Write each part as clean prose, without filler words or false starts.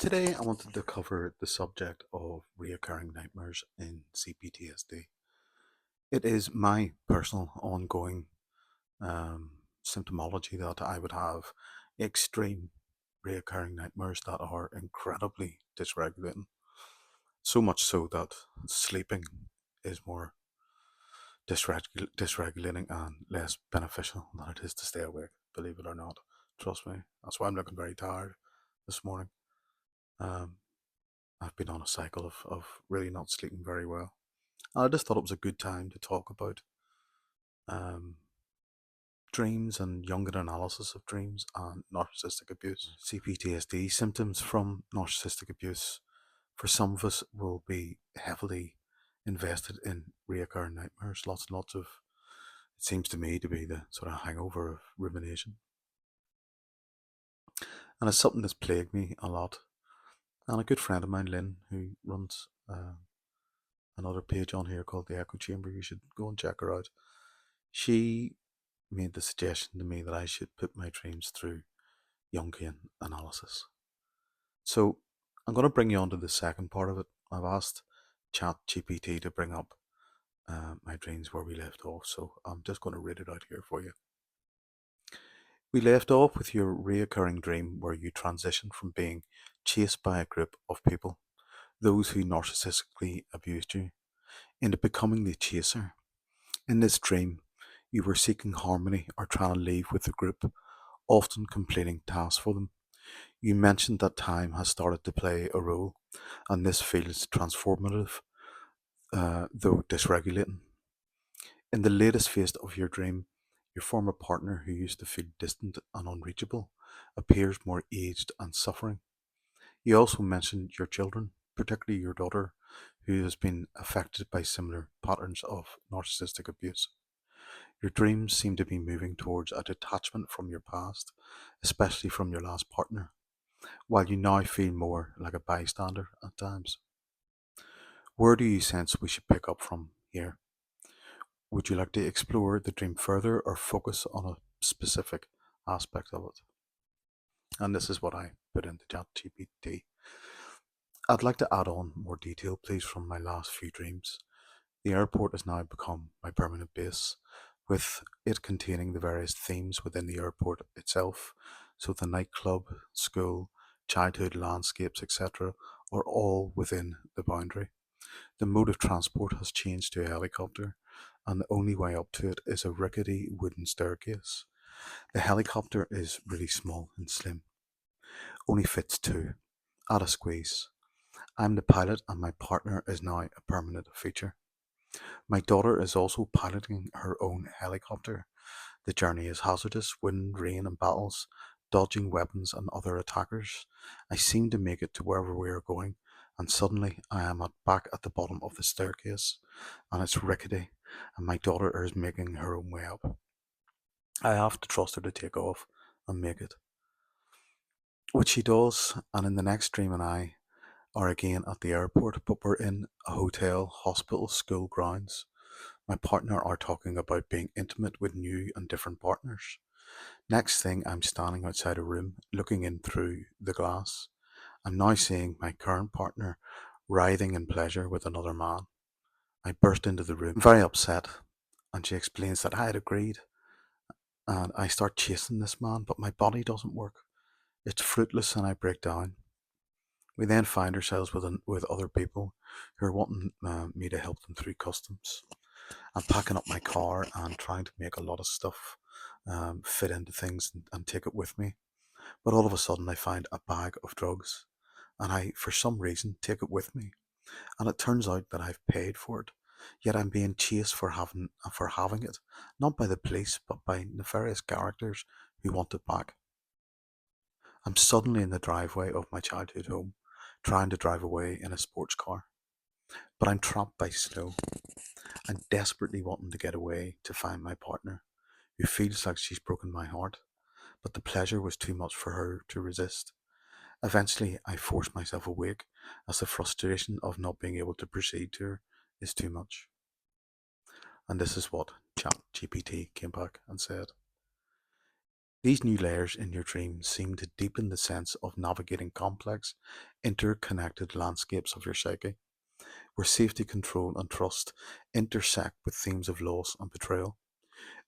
Today, I wanted to cover the subject of reoccurring nightmares in CPTSD. It is my personal ongoing symptomology that I would have extreme reoccurring nightmares that are incredibly dysregulating. So much so that sleeping is more dysregulating and less beneficial than it is to stay awake, believe it or not. Trust me. That's why I'm looking very tired this morning. Um, I've been on a cycle of really not sleeping very well. I just thought it was a good time to talk about um, dreams and Jungian analysis of dreams and narcissistic abuse. CPTSD symptoms from narcissistic abuse for some of us will be heavily invested in reoccurring nightmares. Lots and lots of, it seems to me to be the sort of hangover of rumination. And it's something that's plagued me a lot. And a good friend of mine, Lynn, who runs another page on here called the Echo Chamber, you should go and check her out. She made the suggestion to me that I should put my dreams through Jungian analysis. So I'm going to bring you on to the second part of it. I've asked ChatGPT to bring up my dreams where we left off, so I'm just going to read it out here for you. We left off with your reoccurring dream where you transitioned from being chased by a group of people, those who narcissistically abused you, into becoming the chaser. In this dream, you were seeking harmony or trying to leave with the group, often completing tasks for them. You mentioned that time has started to play a role, and this feels transformative, though dysregulating. In the latest phase of your dream, your former partner, who used to feel distant and unreachable, appears more aged and suffering. You also mentioned your children, particularly your daughter, who has been affected by similar patterns of narcissistic abuse. Your dreams seem to be moving towards a detachment from your past, especially from your last partner, while you now feel more like a bystander at times. Where do you sense we should pick up from here? Would you like to explore the dream further or focus on a specific aspect of it? And this is what I put into ChatGPT. I'd like to add on more detail, please, from my last few dreams. The airport has now become my permanent base, with it containing the various themes within the airport itself. So the nightclub, school, childhood landscapes, etc., are all within the boundary. The mode of transport has changed to a helicopter, and the only way up to it is a rickety wooden staircase. The helicopter is really small and slim, only fits two, at a squeeze. I'm the pilot, and my partner is now a permanent feature. My daughter is also piloting her own helicopter. The journey is hazardous, wind, rain, and battles, dodging weapons and other attackers. I seem to make it to wherever we are going, and suddenly I am back at the bottom of the staircase, and it's rickety, and my daughter is making her own way up. I have to trust her to take off and make it, which she does, and in the next dream and I are again at the airport, but we're in a hotel, hospital, school grounds. My partner are talking about being intimate with new and different partners. Next thing, I'm standing outside a room, looking in through the glass. I'm now seeing my current partner writhing in pleasure with another man. I burst into the room, very upset, and she explains that I had agreed, and I start chasing this man, but my body doesn't work. It's fruitless, and I break down. We then find ourselves with other people who are wanting me to help them through customs. I'm packing up my car and trying to make a lot of stuff fit into things and take it with me. But all of a sudden, I find a bag of drugs, and I, for some reason, take it with me. And it turns out that I've paid for it. Yet I'm being chased for having it, not by the police, but by nefarious characters who want it back. I'm suddenly in the driveway of my childhood home, trying to drive away in a sports car. But I'm trapped by snow. I'm desperately wanting to get away to find my partner, who feels like she's broken my heart, but the pleasure was too much for her to resist. Eventually, I force myself awake as the frustration of not being able to proceed to her is too much. And this is what ChatGPT came back and said. These new layers in your dream seem to deepen the sense of navigating complex, interconnected landscapes of your psyche, where safety, control, and trust intersect with themes of loss and betrayal.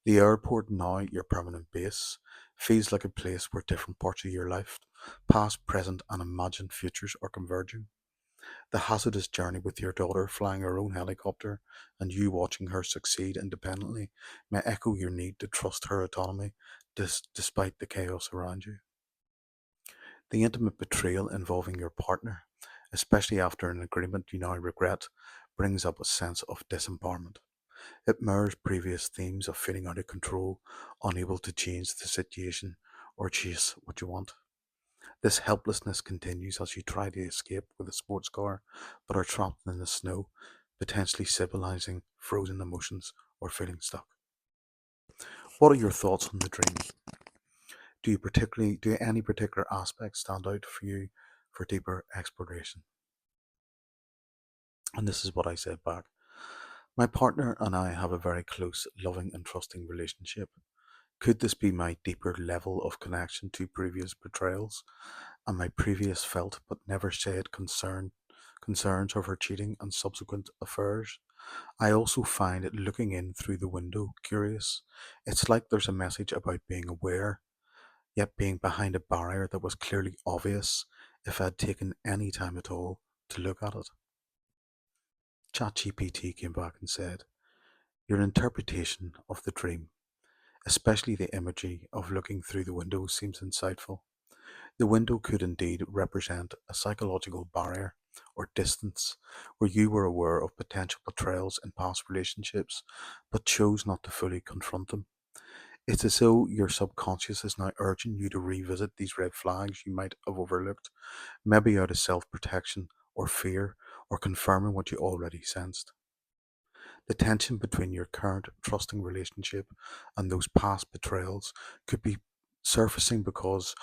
The airport, now your permanent base, feels like a place where different parts of your life, past, present, and imagined futures, are converging. The hazardous journey with your daughter flying her own helicopter and you watching her succeed independently may echo your need to trust her autonomy despite the chaos around you. The intimate betrayal involving your partner, especially after an agreement you now regret, brings up a sense of disempowerment. It mirrors previous themes of feeling out of control, unable to change the situation or chase what you want. This helplessness continues as you try to escape with a sports car, but are trapped in the snow, potentially symbolizing frozen emotions or feeling stuck. What are your thoughts on the dream? Do any particular aspects stand out for you for deeper exploration? And this is what I said back. My partner and I have a very close, loving, and trusting relationship. Could this be my deeper level of connection to previous betrayals and my previous felt but never said concerns over cheating and subsequent affairs? I also find it looking in through the window curious. It's like there's a message about being aware, yet being behind a barrier that was clearly obvious if I'd taken any time at all to look at it. ChatGPT came back and said, your interpretation of the dream, especially the imagery of looking through the window, seems insightful. The window could indeed represent a psychological barrier or distance where you were aware of potential betrayals in past relationships but chose not to fully confront them. It's as though your subconscious is now urging you to revisit these red flags you might have overlooked, maybe out of self protection or fear, or confirming what you already sensed. The tension between your current trusting relationship and those past betrayals could be surfacing because,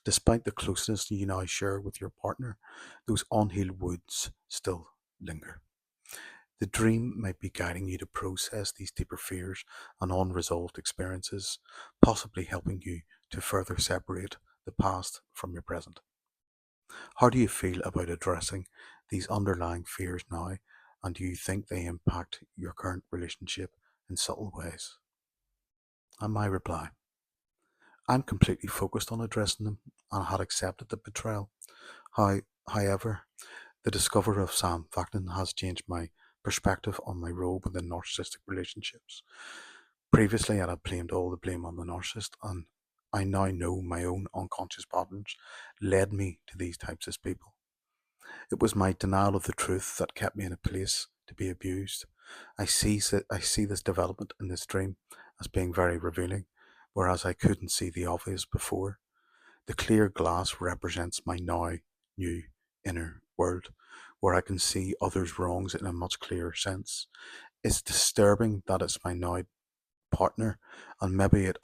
despite the closeness you now share with your partner, those unhealed wounds still linger. The dream might be guiding you to process these deeper fears and unresolved experiences, possibly helping you to further separate the past from your present. How do you feel about addressing these underlying fears now, and do you think they impact your current relationship in subtle ways? And my reply, I'm completely focused on addressing them and had accepted the betrayal. How, However, the discovery of Sam Vaknin has changed my perspective on my role within narcissistic relationships. Previously, I had blamed all the blame on the narcissist, and I now know my own unconscious patterns led me to these types of people. It was my denial of the truth that kept me in a place to be abused. I see this development in this dream as being very revealing, whereas I couldn't see the obvious before. The clear glass represents my now new inner world, where I can see others' wrongs in a much clearer sense. It's disturbing that it's my now partner, and maybe it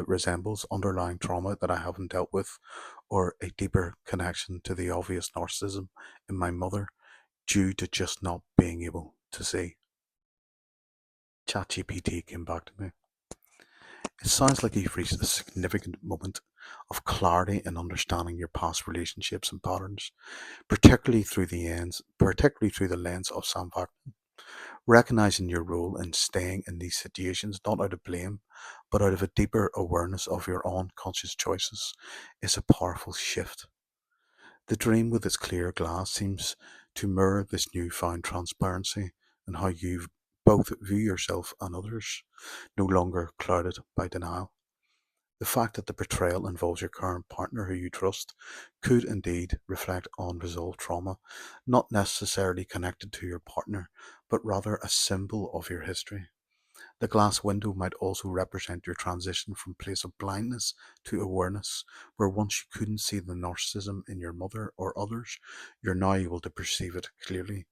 resembles underlying trauma that I haven't dealt with, or a deeper connection to the obvious narcissism in my mother due to just not being able to see. ChatGPT came back to me. It sounds like you've reached a significant moment of clarity in understanding your past relationships and patterns, particularly through the lens of Sam Vaknin. Recognizing your role in staying in these situations not out of blame, but out of a deeper awareness of your own conscious choices is a powerful shift. The dream with its clear glass seems to mirror this newfound transparency in how you both view yourself and others, no longer clouded by denial. The fact that the betrayal involves your current partner who you trust could indeed reflect unresolved trauma, not necessarily connected to your partner, but rather a symbol of your history. The glass window might also represent your transition from place of blindness to awareness, where once you couldn't see the narcissism in your mother or others, you're now able to perceive it clearly,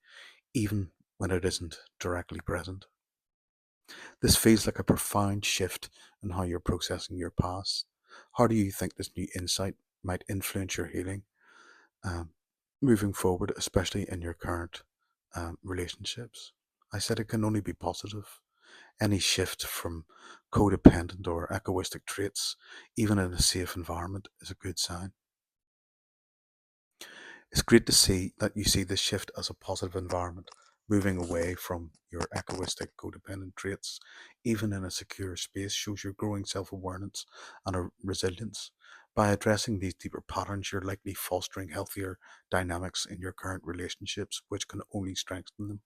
even when it isn't directly present. This feels like a profound shift in how you're processing your past. How do you think this new insight might influence your healing um, moving forward, especially in your current relationships? I said it can only be positive. Any shift from codependent or egoistic traits, even in a safe environment, is a good sign. It's great to see that you see this shift as a positive environment, moving away from your egoistic codependent traits, even in a secure space, shows your growing self awareness and a resilience. By addressing these deeper patterns, you're likely fostering healthier dynamics in your current relationships, which can only strengthen them.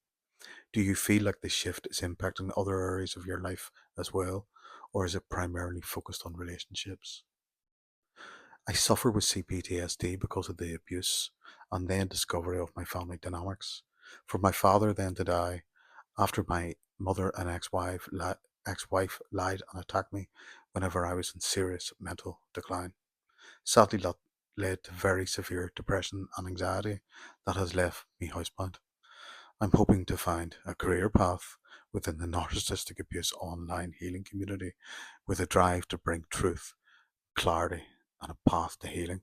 Do you feel like the shift is impacting other areas of your life as well, or is it primarily focused on relationships? I suffer with CPTSD because of the abuse and then discovery of my family dynamics. For my father then to die after my mother and ex-wife lied and attacked me whenever I was in serious mental decline. Sadly, that led to very severe depression and anxiety that has left me housebound. I'm hoping to find a career path within the narcissistic abuse online healing community with a drive to bring truth, clarity, and a path to healing.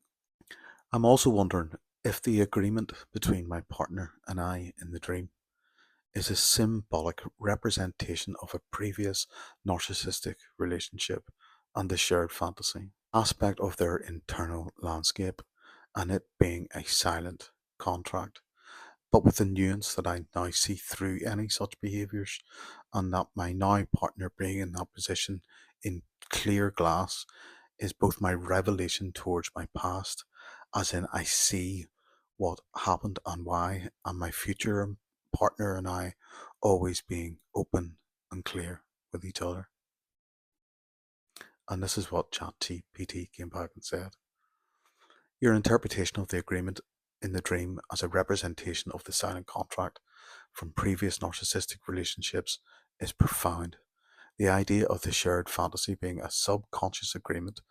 I'm also wondering if the agreement between my partner and I in the dream is a symbolic representation of a previous narcissistic relationship and the shared fantasy aspect of their internal landscape, and it being a silent contract, but with the nuance that I now see through any such behaviours, and that my now partner being in that position in clear glass is both my revelation towards my past, as in I see what happened and why, and my future partner and I always being open and clear with each other. And this is what ChatGPT came back and said. Your interpretation of the agreement in the dream as a representation of the silent contract from previous narcissistic relationships is profound. The idea of the shared fantasy being a subconscious agreement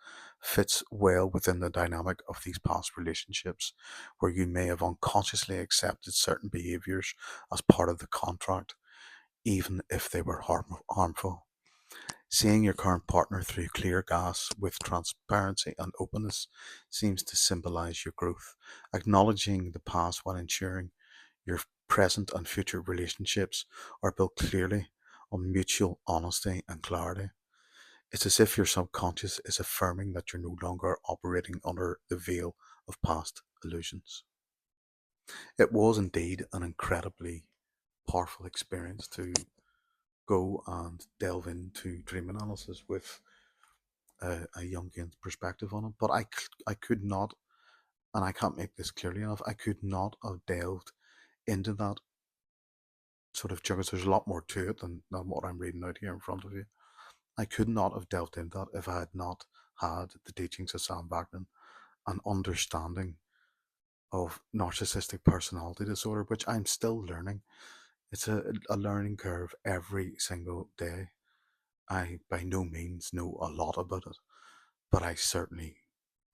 fits well within the dynamic of these past relationships, where you may have unconsciously accepted certain behaviors as part of the contract, even if they were harmful. Seeing your current partner through clear glass with transparency and openness seems to symbolize your growth, acknowledging the past while ensuring your present and future relationships are built clearly on mutual honesty and clarity. It's as if your subconscious is affirming that you're no longer operating under the veil of past illusions. It was indeed an incredibly powerful experience to go and delve into dream analysis with a Jungian perspective on it. But I could not, and I can't make this clearly enough, I could not have delved into that sort of because there's a lot more to it than what I'm reading out here in front of you. I could not have delved into that if I had not had the teachings of Sam Vaknin and understanding of narcissistic personality disorder, which I'm still learning. It's a learning curve every single day. I by no means know a lot about it, but I certainly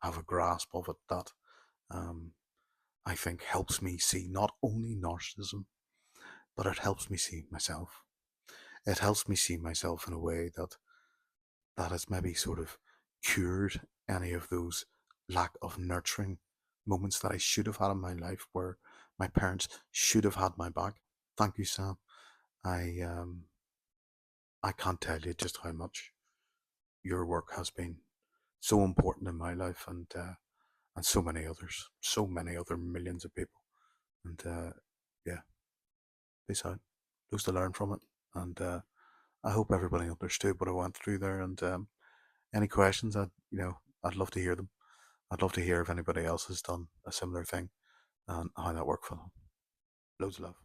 have a grasp of it that um, I think helps me see not only narcissism, but it helps me see myself. It helps me see myself in a way that has maybe sort of cured any of those lack of nurturing moments that I should have had in my life where my parents should have had my back. Thank you, Sam. I um I can't tell you just how much your work has been so important in my life and so many others, so many other millions of people. And yeah, peace out. Loads to learn from it, and I hope everybody understood what I went through there. And any questions, I'd love to hear them. I'd love to hear if anybody else has done a similar thing and how that worked for them. Loads of love.